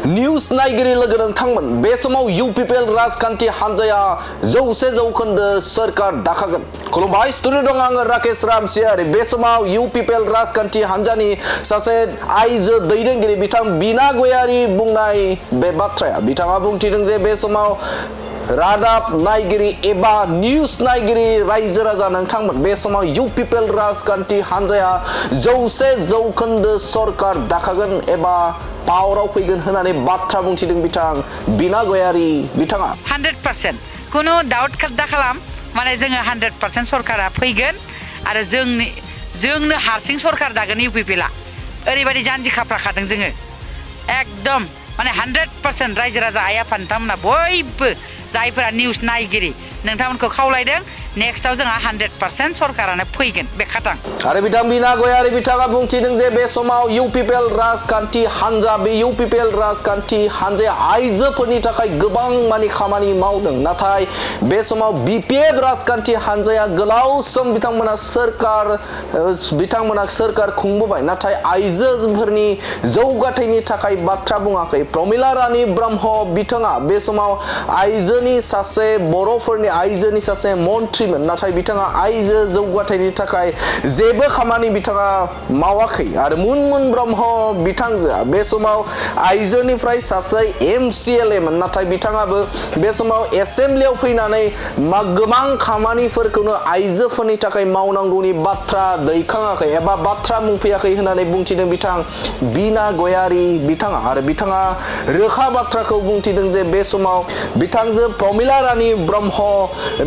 News नायगिरि लोगो नोंथांमोन बे समाव UPPL राजखान्थि हान्जाया 100% सोरखार दाखागोन। खुलुमबाय, स्टुडिअ दं आङो राकेश रामसियारि। बे समाव UPPL राजखान्थि हान्जानि सासे आइजो दैदेनगिरि बिथां बिना गयारी बुंनाय बे बाथ्राया बिथाङा बुंथिदों जे बे समाव रादाब नायगिरि एबा निउस नायगिरि रायजो राजा नोंथांमोन बे समाव UPPL राजखान्थि हान्जाया 100% सोरखार दाखागोन एबा पावराव फैगोन होननानै बाथ्रा बुंथिदों बिथां बिना गयारी बिथाङा। 100% कोनो डाउट दा खालाम माने जोङो 100% सरकारा फैगोन आरो जोंनो हारसिं सरकार दागोन UPPLआ ओरैबायदि जानजि खाफ्राखादों जोङो एकदम माने 100% रायजो राजा आइ आफा नोंथांमोना बयबो जायफोरा निउस नायगिरि नोंथांमोनखौ खावलायदों नेक्स्टआव जोंहा 100% सरकारानो फैगोन बे खाथां। आरो बिथां बिना गयारी बिथाङा बुंथिदों जे बे समाव UPPL राजखान्थि हान्जा बे UPPL राजखान्थि हान्जाया आइजोफोरनि थाखाय गोबां मानि खामानि मावदों, नाथाय बे समाव BPF राजखान्थि हान्जाया गोलाव सम बिथांमोना सोरखार खुंबोबाय, नाथाय आइजोफोरनि जौगाथायनि थाखाय बाथ्रा बुङाखै। प्रमिला रानी ब्रह्म बिथाङा बे समाव आइजोनि सासे बर'फोरनि आइजोनि सासे मन्त्रिमोन, नाथाय बिथाङा आइजो जौगाथायनि थाखाय जेबो खामानि बिथाङा मावाखै। आरो मुनमुन ब्रह्म बिथांजोआ बे समाव आइजोनिफ्राय सासे MCLA मोन, नाथाय बिथाङाबो बे समाव एसेम्ब्लियाव फैनानै गोबां खामानिफोरखौनो आइजोफोरनि थाखाय मावनांगौनि बाथ्रा दैखाङाखै एबा बाथ्रा बुंफैयाखै होननानै बुंथिदों बिथां बिना गयारी बिथाङा। आरो बिथाङा रोखा बाथ्राखौ बुंथिदों जे बे समाव बिथांजो प्रमिला रानी ब्रह्म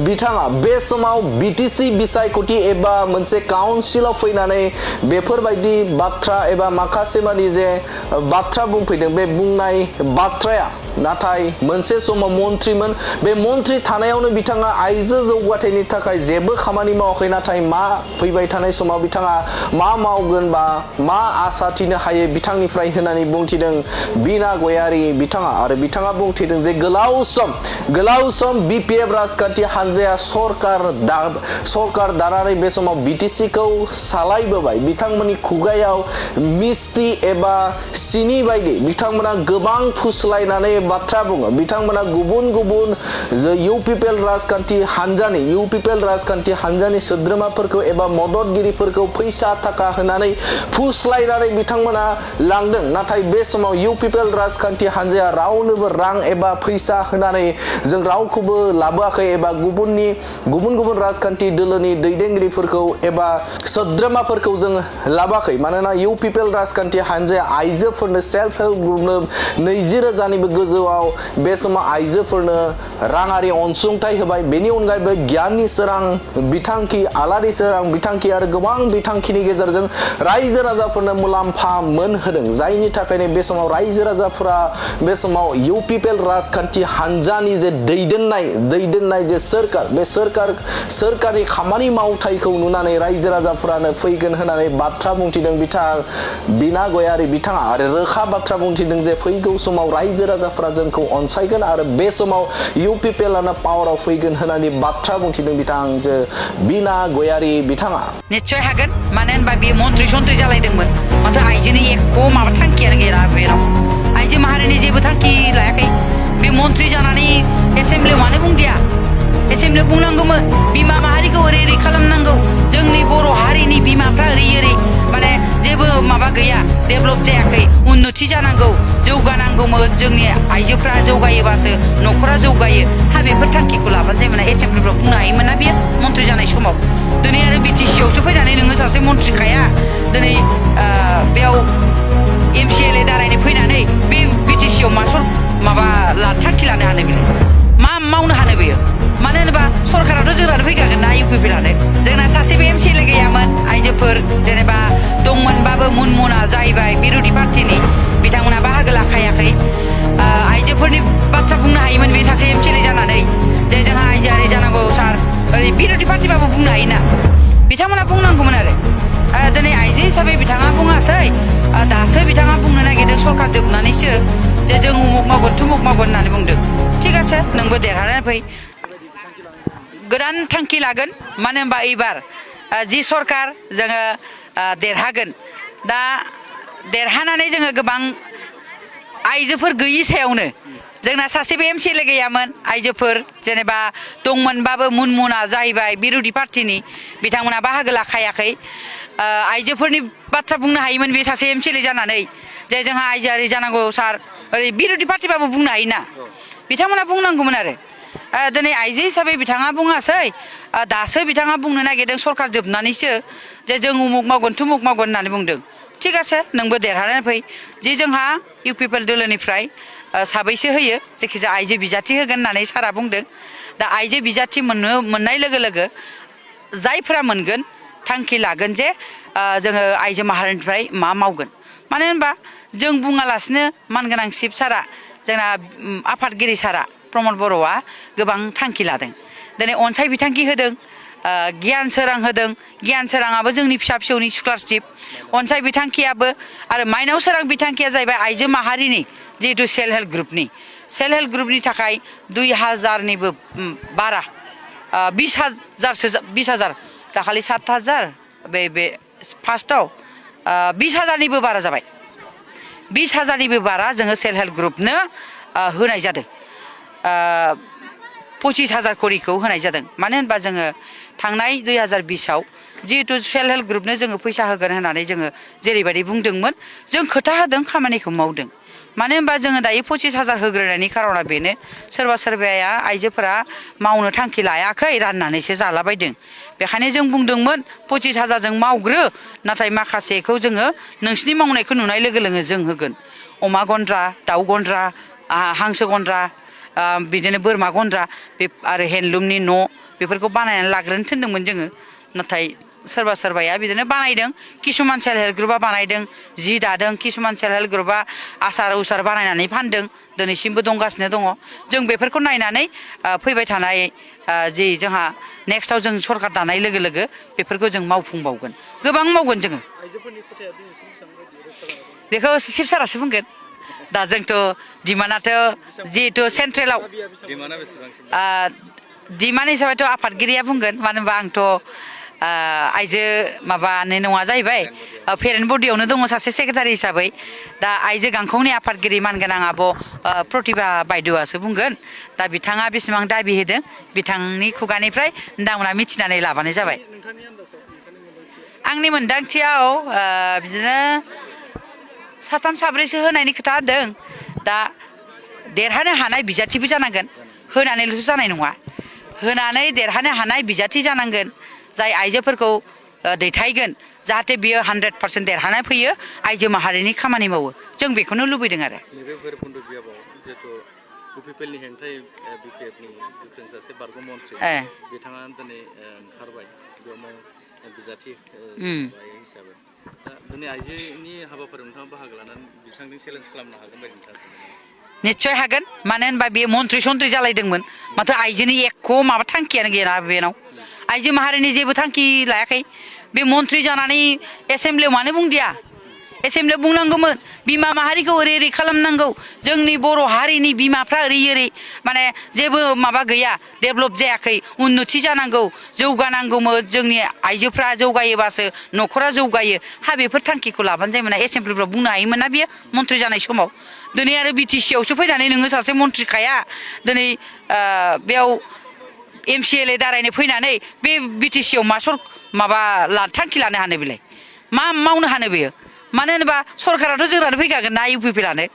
बिथाङा बे समाव BTC बिसायख'थि एबा मोनसे काउन्सिलाव फैनानै बेफोरबायदि बाथ्रा एबा माखासे मानि जे बाथ्रा बुंफैदों बे बुंनाय बाथ्राया नाथाय मोनसे समाव मन्त्रिमोन, बे मन्त्रि थानायावनो बिथाङा आइजो जौगाथायनि थाखाय जेबो खामानि मावाखै। नाथाय मा फैबाय थानाय समाव बिथाङा मा मावगोन बा मा आसा थिनो हायो बिथांनिफ्राय होननानै बुंथिदों बिना गयारी बिथाङा। आरो बिथाङा बुंथिदों जे गोलाव सम BPF राजखान्थि हान्जाया सरकार दानानै बे समाव BTCखौ सालायबोबाय। बिथांमोननि खुगायाव मिस्ति एबा सिनि बायदि बिथांमोना गोबां फुस्लायनानै बाथ्रा बुङो। बिथांमोना गुबुन UPPL राजखान्थि हान्जानि सोद्रोमाफोरखौ एबा मददगिरिफोरखौ फैसा थाखा होनानै फुस्लायनानै बिथांमोना लांदों, नाथाय बे समाव UPPL राजखान्थि हान्जाया रावनोबो रां एबा फैसा होनानै जों रावखौबो लाबोआखै एबा गुबुन राजखान्थि दोलोनि दैदेनगिरिफोरखौ एबा सोद्रोमाफोरखौ जों लाबोआखै। मानोना UPPL राजखान्थि हान्जाया आइजोफोरनो सेल्फ हेल्प ग्रुपनो 20,000निबो गोजौआव बे समाव आइजोफोरनो राङारि अनसुंथाइ होबाय। बेनि अनगायैबो गियाननि सोरां बिथांखि, आलारि सोरां बिथांखि आरो गोबां बिथांखिनि गेजेरजों रायजो राजाफोरनो मुलाम्फा मोनहोदों, जायनि थाखायनो बे समाव रायजो राजाफोरा बे समाव UPPL राजखान्थि हान्जानि जे दैदेननाय जे सोरखार बे सोरखारनि खामानि मावथायखौ नुनानै रायजो राजाफोरानो फैगोन होननानै बाथ्रा बुंथिदों बिथां बिना गयारी बिथाङा। आरो रोखा बाथ्रा बुंथिदों जे फैगौ समाव रायजो राजाफोरा जोंखौ अनसायगोन आरो बे समाव UPPLआनो पावाराव फैगोन होननानै बाथ्रा बुंथिदों बिथां बिना गयारी बिथाङा। निश्चय हागोन, मानो होनबा बेयो मन्त्रि जालायदोंमोन, माथो आइजोनि एख' माबा थांखियानो गैया बेनाव। आइजो माहारिनि जेबो थांखि लायाखै। बे मन्त्रि जानानै एसेम्ब्लियाव मानो बुंदिया? एसेम्ब्लियाव बुंनांगौमोन बिमा माहारिखौ ओरै खालामनांगौ, जोंनि बर' हारिनि बिमाफ्रा ओरै माने जेबो माबा गैया, डेभेलप जायाखै, उन्नति जानांगौ, जौगानांगौमोन। जोंनि आइजोफ्रा जौगायोबासो न'खरा जौगायो। बेफोर थांखिखौ लाबानो जायोमोन। एसेम्ब्लिफ्राव बुंनो हायोमोन ना बेयो मन्त्रि जानाय समाव। दिनै आरो BTCआवसो फैनानै नोङो सासे मन्त्रिखाया दिनै बेयाव MCLA दारायनो फैनानै बे BTCआव माबा थांखि लानो हानो बेलाय मा मावनो हानो बेयो? मानो होनोबा सरकाराथ' जोंनानो फैखागोन ना UPPLआनो। जोंना सासेबो MCLA गैयामोन। आइजोफोर जेनेबा दंमोनबाबो मुनमुना जाहैबाय बिर'धि पार्टिनि, बिथांमोना बाहागो लाखायाखै। आइजोफोरनि बाथ्रा बुंनो हायोमोन बे सासे MCLA जानानै जे जोंहा आइजोआरि जानांगौ सार, ओरै बिर'धि पार्टिबाबो बुंनो हायोना, बिथांमोना बुंनांगौमोन। आरो दिनै आइजो हिसाबै बिथाङा बुङासै, दासो बिथाङा बुंनो नागिरदों सरकार जोबनानैसो जे जों उमुक मावगोन थुमुक मावगोन होननानै बुंदों। थिग আছে, नोंबो देरहानानै फै, गोदान थांखि लागोन। मानो होनबा एबार जि सरकार जोङो देरहागोन, दा देरहानानै जोङो गोबां आइजोफोर गैयि सायावनो जोंना सासेबो एमसिएलए गैयामोन आइजोफोर जेनेबा दंमोनबाबो मुनमुना जाहैबाय बिरोधि पार्टिनि बिथांमोना बाहागो लाखायाखै आइजोफोरनि बाथ्रा बुंनो हायोमोन बे सासे एमसिएलए जानानै जे जोंहा आइजोआरि जानांगौ सार ओरै बिरोधि पार्टिबाबो बुंनो हायोना बिथांमोना बुंनांगौमोन आरो दिनै आइजो हिसाबै बिथाङा बुङासै दासो बिथाङा बुंनो नागिरदों सरकार जोबनानैसो जे जों उमुक मावगोन थुमुक मावगोन होननानै बुंदों थिग আছে नोंबो देरहानानै फै जे जोंहा इउ पि पि एल दोलोनिफ्राय साबैसे होयो जायखिजाया आइजो बिजाथि होगोन होननानै सारा बुंदों दा आइजो बिजाथि मोननाय लोगो लोगो जायफोरा मोनगोन थांखि लागोन जे जोङो आइजो माहारिनिफ्राय मा मावगोन मानो होनबा जों बुङालासिनो मानगोनां शिब सारा जोंना आफादगिरि सारा प्रमद बर'आ गोबां थांखि लादों दिनै अनसाय बिथांखि होदों गियान सोरां होदों गियान सोराङाबो जोंनि फिसा फिसौनि स्कलारशिप अनसाय बिथांखियाबो आरो माइनाव सोरां बिथांखिया जाहैबाय आइजो माहारिनि जिहेतु सेल्फ हेल्प ग्रुपनि थाखाय 2000निबो बारा 20,000 दाखालि 7,000 बे फार्स्टआव 20,000निबो बारा जाबाय 20,000निबो बारा जोङो सेल्फ हेल्प ग्रुपनो होनाय जादों 25,000 करिखौ होनाय जादों मानो होनबा जोङो थांनाय 2020आव जिहेतु सेल्फ हेल्प ग्रुपनो जोङो फैसा होगोन होननानै जोङो जेरैबायदि बुंदोंमोन जों खोथा होदों खामानिखौ मावदों मानो होनबा जोङो दायो 25,000 होग्रोनायनि खारना बेनो सोरबा सोरबाया आइजोफोरा मावनो थांखि लायाखै राननानैसो जालाबायदों बेखायनो जों बुंदोंमोन 25,000 जों मावग्रो नाथाय माखासेखौ जोङो नोंसिनि मावनायखौ नुनाय लोगो लोगो जों होगोन अमा गन्द्रा दाउ गन्द्रा हांसो गन्द्रा बिदिनो बोरमा गन्द्रा आरो हेन्दलुमनि न' बेफोरखौ बानायनानै लाग्रोनो थिनदोंमोन जोङो नाथाय सोरबा सोरबाया बिदिनो बानायदों किसुमान सेल्फ हेल्प ग्रुपआ बानायदों जि दादों किसुमान सेल्फ हेल्प ग्रुपआ आसार उसार बानायनानै फानदों दिनैसिमबो दंगासिनो दङ जों बेफोरखौ नायनानै फैबाय थानाय जि जोंहा नेक्स्टआव जों सरकार दानाय लोगो लोगो बेफोरखौ जों मावफुंबावगोन गोबां मावगोन जोङो बेखौ शिब सारासो बुंगोन दा जोंथ' डिमान्डआथ' जिहेतु सेन्ट्रेलाव डिमान्ड हिसाबैथ' आफादगिरिया बुंगोन मानो होनबा आंथ' आइजो माबानो नङा जाहैबाय पेरेन्ट बडियावनो दङ सासे सेक्रेटारि हिसाबै दा आइजो गांखंनि आफादगिरि मानगोनां आब' प्रतिभा बायद'आसो बुंगोन दा बिथाङा बेसेबां दाबि होदों बिथांनि खुगानिफ्राय नोंथांमोना मिथिनानै लाबानो जाबाय आंनि मोनदांथियाव बिदिनो 3-4सो होनायनि खोथा होदों दा देरहानो हानाय बिजाथिबो जानांगोन होनानैल'थ' जानाय नङा होनानै देरहानो हानाय बिजाथि जानांगोन जाय आइजोफोरखौ दैथायगोन जाहाथे बियो 100% देरहानाय फैयो आइजो माहारिनि खामानि मावो जों बेखौनो लुबैदों आरो नैबे भैरबकुन्द बियाबाव जिहेतु UPPLनि हेंथायै BPFनि गोख्रों सासे बारग' मन्थ्रि बिथाङा दिनै ओंखारबाय बेयावनो बिजाथि हिसाबै दा दिनै आइजोनि हाबाफारियाव नोंथाङा बाहागो लानानै बिथांजों चेलेन्ज खालामनो हागोन बायदि नोंथाङा निस्सय हागोन मानो होनबा बेयो मन्थ्रि सन्थ्रि जालायदोंमोन माथो आइजोनि एख' माबा थांखियानो गैया बेनाव आइजो माहारिनि जेबो थांखि लायाखै बे मन्थ्रि जानानै एसेमब्लियाव मानो बुंदिया एसेमब्लियाव बुंनांगौमोन बिमा माहारिखौ ओरै ओरै खालामनांगौ जोंनि बर' हारिनि बिमाफ्रा ओरै ओरै माने जेबो माबा गैया डेभेलप जायाखै उन्नति जानांगौ जौगानांगौमोन जोंनि आइजोफ्रा जौगायोबासो न'खरा जौगायो बेफोर थांखिखौ लाबानो जायोमोन एसेमब्लिफ्राव बुंनो हायोमोन ना बियो मन्थ्रि जानाय समाव दिनै आरो BTC आवसो फैनानै नोङो सासे मन्थ्रिखाया दिनै बेयाव MCLA दारायनो फैनानै बे BTC आव माबा थांखि लानो हानो बेलाय मा मावनो हानो बेयो मानो होनोबा सरकाराथ' जोंनानो फैखागोन ना UPPLआनो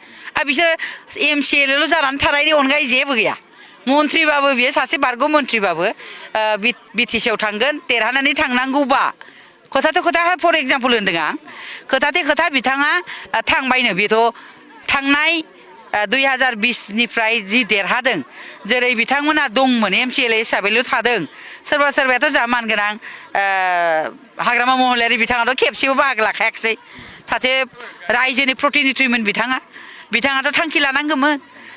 बिसोर MCLAल' जानानै थानायनि अनगायै जेबो गैया मन्थ्रिबाबो बियो सासे बारग' मन्थ्रिबाबो BTC आव थांगोन देरहानानै थांनांगौबा खोथाथ' खोथा फर एग्जाम्पल होन्दों आं खोथाथे खोथा बिथाङा थांबायनो बेथ' थांनाय 2020निफ्राय जि देरहादों जेरै बिथांमोना दंमोन MCLA हिसाबैल' थादों सोरबा सोरबायाथ' जा मानगोनां हाग्रामा महिलारि बिथाङाथ' खेबसेबो बाहागो लाखायाखिसै सासे रायजोनि प्रतिनिधिमोन बिथाङाथ' थांखि लानांगौमोन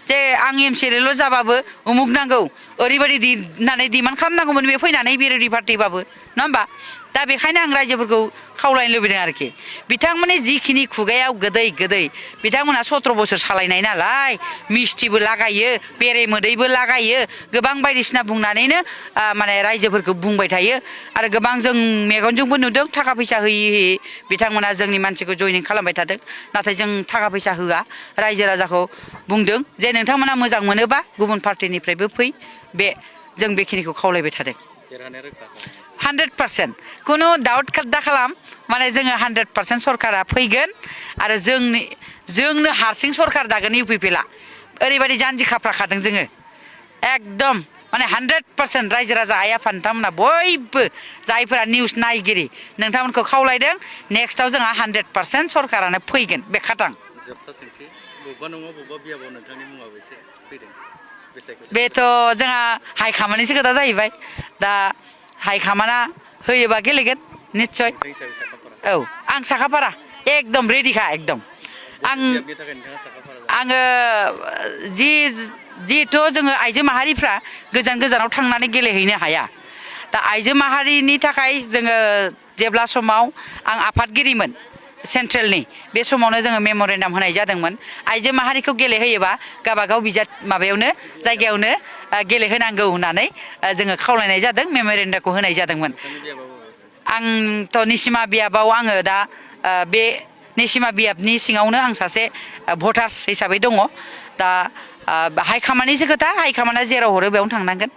जे आं MCLAल' जाबाबो उमुक नांगौ ओरैबायदि होननानै डिमान्ड खालामनांगौमोन बे फैनानै बिरोधि पार्टिबाबो नङा होमबा दा बेखायनो आं रायजोफोरखौ खावलायनो लुबैदों आरोखि बिथांमोननि जिखिनि खुगायाव गोदै गोदै बिथांमोना 17 बोसोर सालायनाय नालाय मिस्थिबो लागायो बेरे मोदैबो लागायो गोबां बायदिसिना बुंनानैनो माने रायजोफोरखौ बुंबाय थायो आरो गोबां जों मेगनजोंबो नुदों थाखा फैसा होयै होयै बिथांमोना जोंनि मानसिखौ जयनिं खालामबाय थादों नाथाय जों थाखा फैसा होआ रायजो राजाखौ बुंदों जे नोंथांमोना मोजां मोनोबा गुबुन पार्टिनिफ्रायबो फै बे जों बेखिनिखौ खावलायबाय थादों 100% कुनु डाउट दा खालाम माने जोङो 100% सरकारा फैगोन आरो जोंनो हारसिं सरकार दागोन इउपिपिएलआ ओरैबायदि जानजि खाफ्राखादों जोङो एकदम माने 100% रायजो राजा आइ आफा नोंथांमोना बयबो जायफोरा निउस नायगिरि नोंथांमोनखौ खावलायदों नेक्स्टआव जोंहा 100% सरकारानो फैगोन बे खाथां जोबथा सोंथि बबेबा नङा बबेबा बियाबाव नोंथांनि मुङाबो एसे फैदों बेथ' जोंहा हाइखामानिसो खोथा जाहैबाय दा हाइखामाना होयोबा गेलेगोन निस्सय औ आं साखाफारा एकदम रेडिखा एकदम आङो जिहेथु जोङो आइजो माहारिफ्रा गोजान गोजानाव थांनानै गेलेहैनो हाया दा आइजो माहारिनि थाखाय जोङो जेब्ला समाव आं आफादगिरिमोन सेन्ट्रेलनि बे समावनो जोङो मेम'रेन्डाम होनाय जादोंमोन आइजो माहारिखौ गेलेहोयोबा गावबागाव बिजाब माबायावनो जायगायावनो गेलेहोनांगौ होननानै जोङो खावलायनाय जादों मेम'रेन्डामखौ होनाय जादोंमोन आंथ' निसिमा बियाबाव आङो दा बे निसिमा बियाबनि सिङावनो आं सासे भटार्स हिसाबै दङ दा हाइखामानिसो खोथा हाइखामाना जेराव हरो बेयावनो थांनांगोन